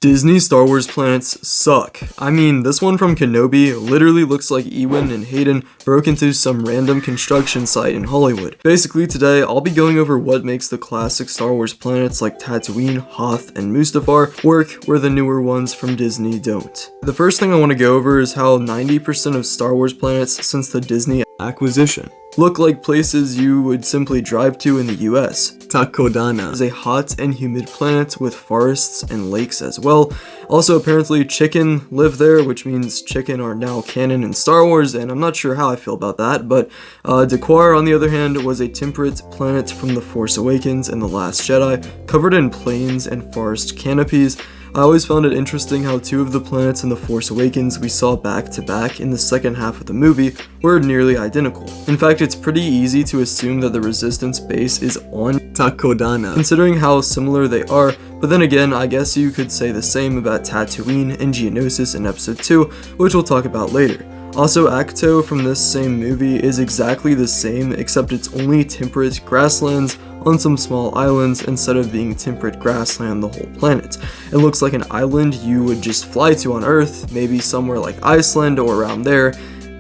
Disney Star Wars planets suck. I mean, this one from Kenobi literally looks like Ewan and Hayden broke into some random construction site in Hollywood. Basically today, I'll be going over what makes the classic Star Wars planets like Tatooine, Hoth, and Mustafar work where the newer ones from Disney don't. The first thing I want to go over is how 90% of Star Wars planets since the Disney acquisition look like places you would simply drive to in the US. Takodana is a hot and humid planet with forests and lakes as well. Also, apparently chicken live there, which means chicken are now canon in Star Wars, and I'm not sure how I feel about that, but Dakwar, on the other hand, was a temperate planet from The Force Awakens and The Last Jedi, covered in plains and forest canopies. I always found it interesting how two of the planets in The Force Awakens we saw back to back in the second half of the movie were nearly identical. In fact, it's pretty easy to assume that the Resistance base is on Takodana, considering how similar they are, but then again, I guess you could say the same about Tatooine and Geonosis in Episode 2, which we'll talk about later. Also, Ahch-To from this same movie is exactly the same, except it's only temperate grasslands on some small islands instead of being temperate grassland the whole planet. It looks like an island you would just fly to on Earth, maybe somewhere like Iceland or around there.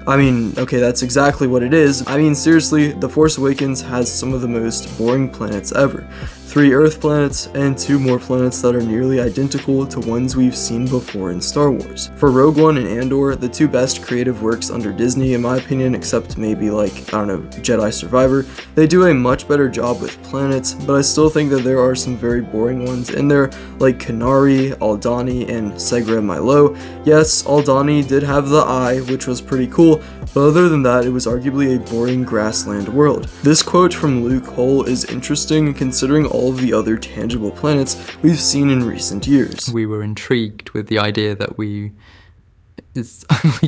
I mean, okay, that's exactly what it is. I mean, seriously, The Force Awakens has some of the most boring planets ever. 3 Earth planets, and 2 more planets that are nearly identical to ones we've seen before in Star Wars. For Rogue One and Andor, the 2 best creative works under Disney in my opinion, except maybe like, I don't know, Jedi Survivor, they do a much better job with planets, but I still think that there are some very boring ones in there, like Kenari, Aldhani, and Segra Milo. Yes, Aldhani did have the eye, which was pretty cool, but other than that, it was arguably a boring grassland world. This quote from Luke Hull is interesting considering all of the other tangible planets we've seen in recent years. We were intrigued with the idea that we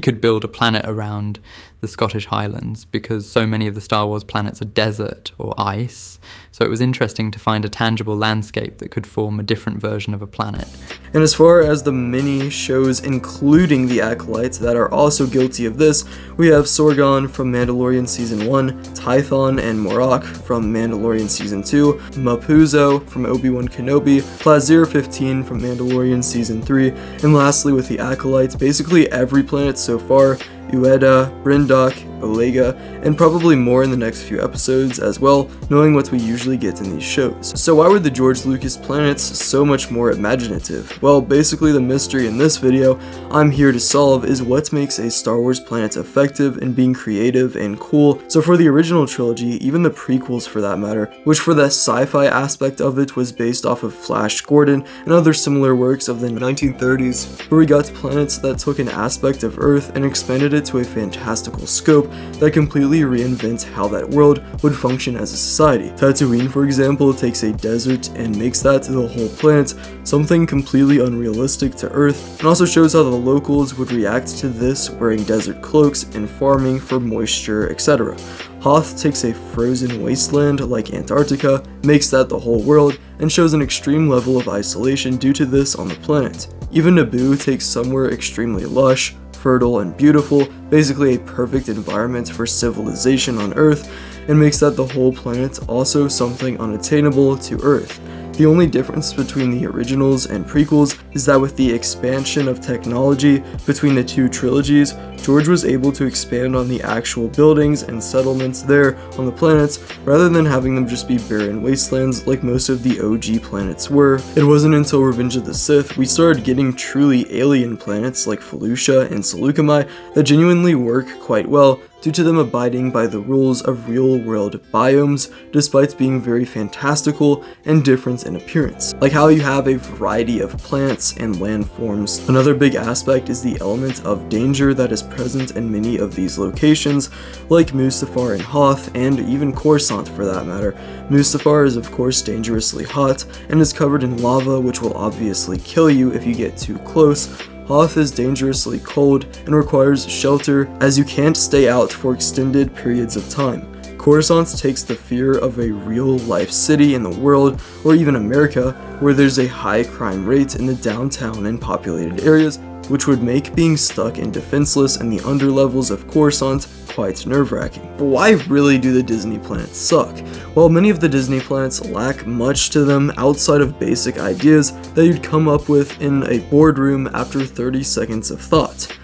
could build a planet around the Scottish Highlands because so many of the Star Wars planets are desert or ice, so it was interesting to find a tangible landscape that could form a different version of a planet. And as far as the mini shows including the Acolytes that are also guilty of this, we have Sorgon from Mandalorian Season 1, Tython and Morak from Mandalorian Season 2, Mapuzo from Obi-Wan Kenobi, Plazir 15 from Mandalorian Season 3, and lastly with the Acolytes, basically every planet so far, Ueda, Brindok, Olega, and probably more in the next few episodes as well, knowing what we usually get in these shows. So why were the George Lucas planets so much more imaginative? Well, basically the mystery in this video I'm here to solve is what makes a Star Wars planet effective in being creative and cool. So for the original trilogy, even the prequels for that matter, which for the sci-fi aspect of it was based off of Flash Gordon and other similar works of the 1930s, where we got planets that took an aspect of Earth and expanded it to a fantastical scope that completely reinvents how that world would function as a society. Tatooine, for example, takes a desert and makes that to the whole planet something completely unrealistic to Earth, and also shows how the locals would react to this wearing desert cloaks and farming for moisture, etc. Hoth takes a frozen wasteland like Antarctica, makes that the whole world, and shows an extreme level of isolation due to this on the planet. Even Naboo takes somewhere extremely lush, fertile, and beautiful, basically a perfect environment for civilization on Earth, and makes that the whole planet also something unattainable to Earth. The only difference between the originals and prequels is that with the expansion of technology between the 2 trilogies, George was able to expand on the actual buildings and settlements there on the planets rather than having them just be barren wastelands like most of the OG planets were. It wasn't until Revenge of the Sith we started getting truly alien planets like Felucia and Seleucami that genuinely work quite well due to them abiding by the rules of real-world biomes despite being very fantastical and different in appearance, like how you have a variety of plants and landforms. Another big aspect is the element of danger that is present in many of these locations, like Mustafar and Hoth, and even Coruscant for that matter. Mustafar is of course dangerously hot and is covered in lava, which will obviously kill you if you get too close. Hoth is dangerously cold and requires shelter as you can't stay out for extended periods of time. Coruscant takes the fear of a real-life city in the world, or even America, where there's a high crime rate in the downtown and populated areas, which would make being stuck and defenseless in the underlevels of Coruscant quite nerve-wracking. But why really do the Disney planets suck? Well, many of the Disney planets lack much to them outside of basic ideas that you'd come up with in a boardroom after 30 seconds of thought.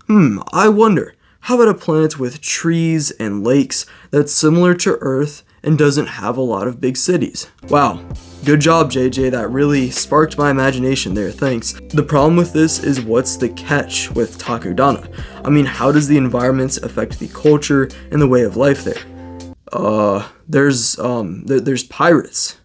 I wonder, how about a planet with trees and lakes that's similar to Earth and doesn't have a lot of big cities? Wow, good job JJ, that really sparked my imagination there, thanks. The problem with this is, what's the catch with Takodana? I mean, how does the environment affect the culture and the way of life there? There's pirates.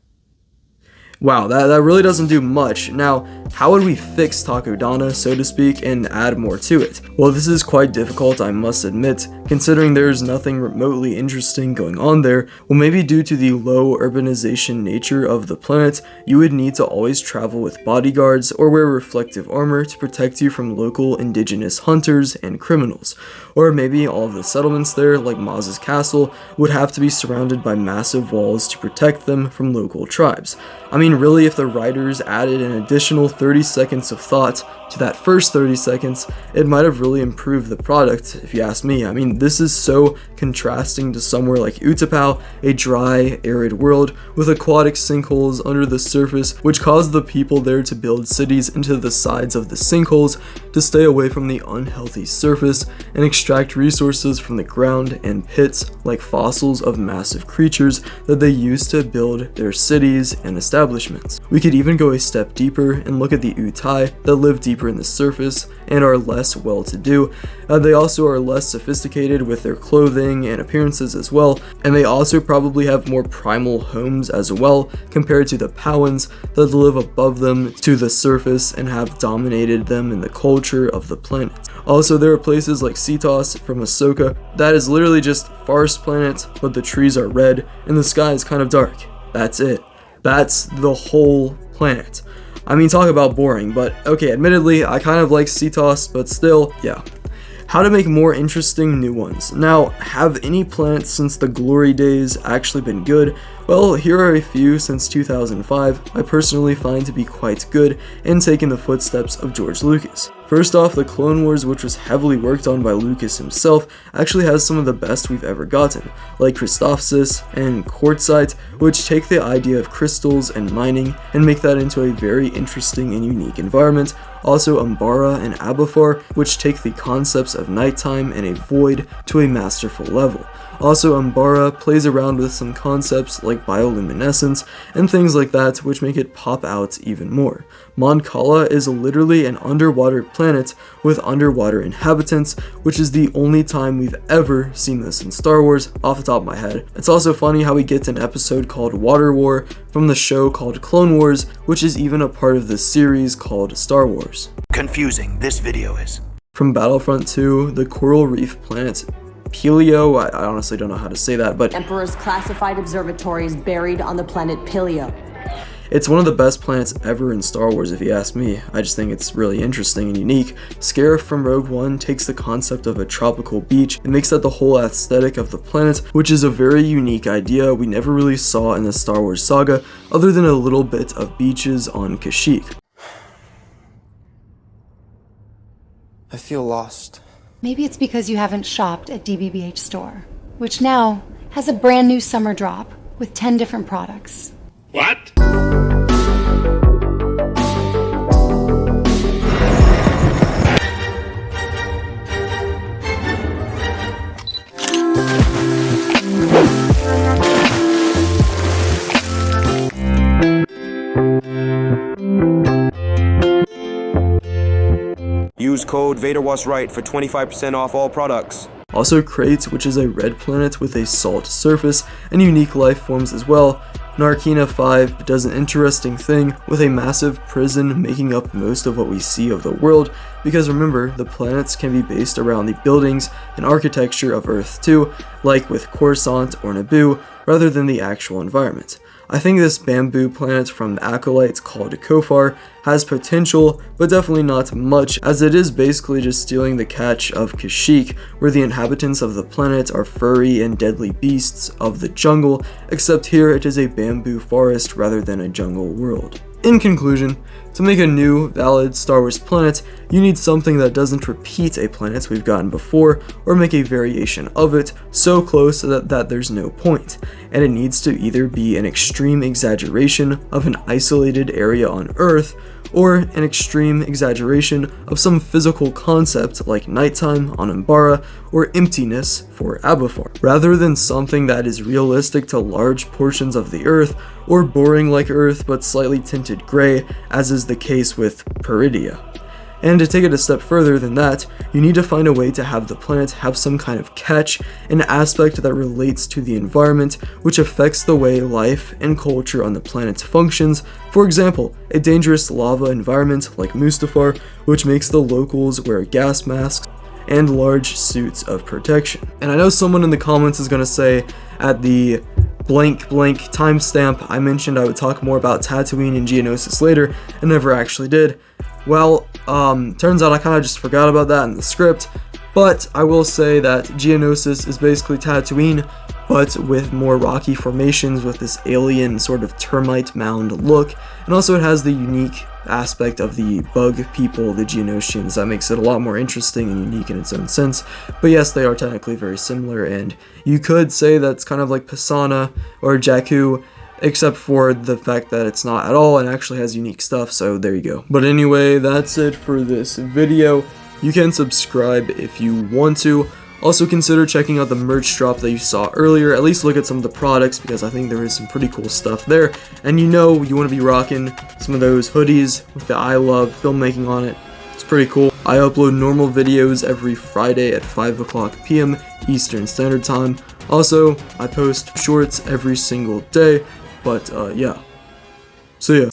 Wow, that really doesn't do much. Now, how would we fix Takodana, so to speak, and add more to it? Well, this is quite difficult, I must admit, considering there is nothing remotely interesting going on there. Well, maybe due to the low urbanization nature of the planet, you would need to always travel with bodyguards or wear reflective armor to protect you from local indigenous hunters and criminals. Or maybe all of the settlements there, like Maz's castle, would have to be surrounded by massive walls to protect them from local tribes. I mean, really, if the writers added an additional 30 seconds of thought to that first 30 seconds, it might have really improved the product, if you ask me. I mean, this is so contrasting to somewhere like Utapau, a dry, arid world with aquatic sinkholes under the surface, which caused the people there to build cities into the sides of the sinkholes to stay away from the unhealthy surface and extract resources from the ground and pits like fossils of massive creatures that they used to build their cities and establishments. We could even go a step deeper and look at the Utai that live deeper in the surface and are less well-to-do. They also are less sophisticated with their clothing and appearances as well, and they also probably have more primal homes as well compared to the Pauans that live above them to the surface and have dominated them in the culture of the planet. Also, there are places like Cetos from Ahsoka that is literally just Forest Planet, but the trees are red and the sky is kind of dark. That's it. That's the whole planet. I mean, talk about boring, but okay, admittedly, I kind of like Cetos, but still, yeah. How to make more interesting new ones. Now, have any planets since the glory days actually been good? Well, here are a few since 2005 I personally find to be quite good and take in the footsteps of George Lucas. First off, the Clone Wars, which was heavily worked on by Lucas himself, actually has some of the best we've ever gotten, like Christophsis and Quartzite, which take the idea of crystals and mining and make that into a very interesting and unique environment. Also Umbara and Abafar, which take the concepts of nighttime and a void to a masterful level. Also, Umbara plays around with some concepts like bioluminescence and things like that, which make it pop out even more. Mon Cala is literally an underwater planet with underwater inhabitants, which is the only time we've ever seen this in Star Wars, off the top of my head. It's also funny how we get an episode called Water War from the show called Clone Wars, which is even a part of the series called Star Wars. Confusing this video is. From Battlefront 2, the coral reef planet Pelio, I honestly don't know how to say that, but Emperor's classified observatory is buried on the planet Pelio. It's one of the best planets ever in Star Wars, if you ask me. I just think it's really interesting and unique. Scarif from Rogue One takes the concept of a tropical beach and makes that the whole aesthetic of the planet, which is a very unique idea we never really saw in the Star Wars saga, other than a little bit of beaches on Kashyyyk. I feel lost. Maybe it's because you haven't shopped at DBBH store, which now has a brand new summer drop with 10 different products. What? Use code VaderWasRight for 25% off all products. Also Krayt, which is a red planet with a salt surface and unique life forms as well. Narkina 5 does an interesting thing with a massive prison making up most of what we see of the world, because remember, the planets can be based around the buildings and architecture of Earth too, like with Coruscant or Naboo, rather than the actual environment. I think this bamboo planet from the Acolytes called Kofar has potential, but definitely not much, as it is basically just stealing the catch of Kashyyyk, where the inhabitants of the planet are furry and deadly beasts of the jungle, except here it is a bamboo forest rather than a jungle world. In conclusion, to make a new, valid Star Wars planet, you need something that doesn't repeat a planet we've gotten before, or make a variation of it so close that there's no point, and it needs to either be an extreme exaggeration of an isolated area on Earth, or an extreme exaggeration of some physical concept like nighttime on Umbara or emptiness for Abathar, rather than something that is realistic to large portions of the Earth, or boring like Earth but slightly tinted gray, as is the case with Peridia. And to take it a step further than that, you need to find a way to have the planet have some kind of catch, an aspect that relates to the environment, which affects the way life and culture on the planet functions. For example, a dangerous lava environment like Mustafar, which makes the locals wear gas masks and large suits of protection. And I know someone in the comments is going to say, at the blank timestamp, I mentioned I would talk more about Tatooine and Geonosis later, and never actually did. Well, turns out I kind of just forgot about that in the script, but I will say that Geonosis is basically Tatooine, but with more rocky formations with this alien sort of termite mound look, and also it has the unique aspect of the bug people, the Geonosians, that makes it a lot more interesting and unique in its own sense. But yes, they are technically very similar, and you could say that's kind of like Pisana or Jakku, except for the fact that it's not at all and actually has unique stuff, so there you go. But anyway, that's it for this video. You can subscribe if you want to. Also consider checking out the merch drop that you saw earlier, at least look at some of the products, because I think there is some pretty cool stuff there. And you know you want to be rocking some of those hoodies with the I Love Filmmaking on it. It's pretty cool. I upload normal videos every Friday at 5 o'clock p.m. Eastern Standard Time. Also, I post shorts every single day. But yeah, see ya.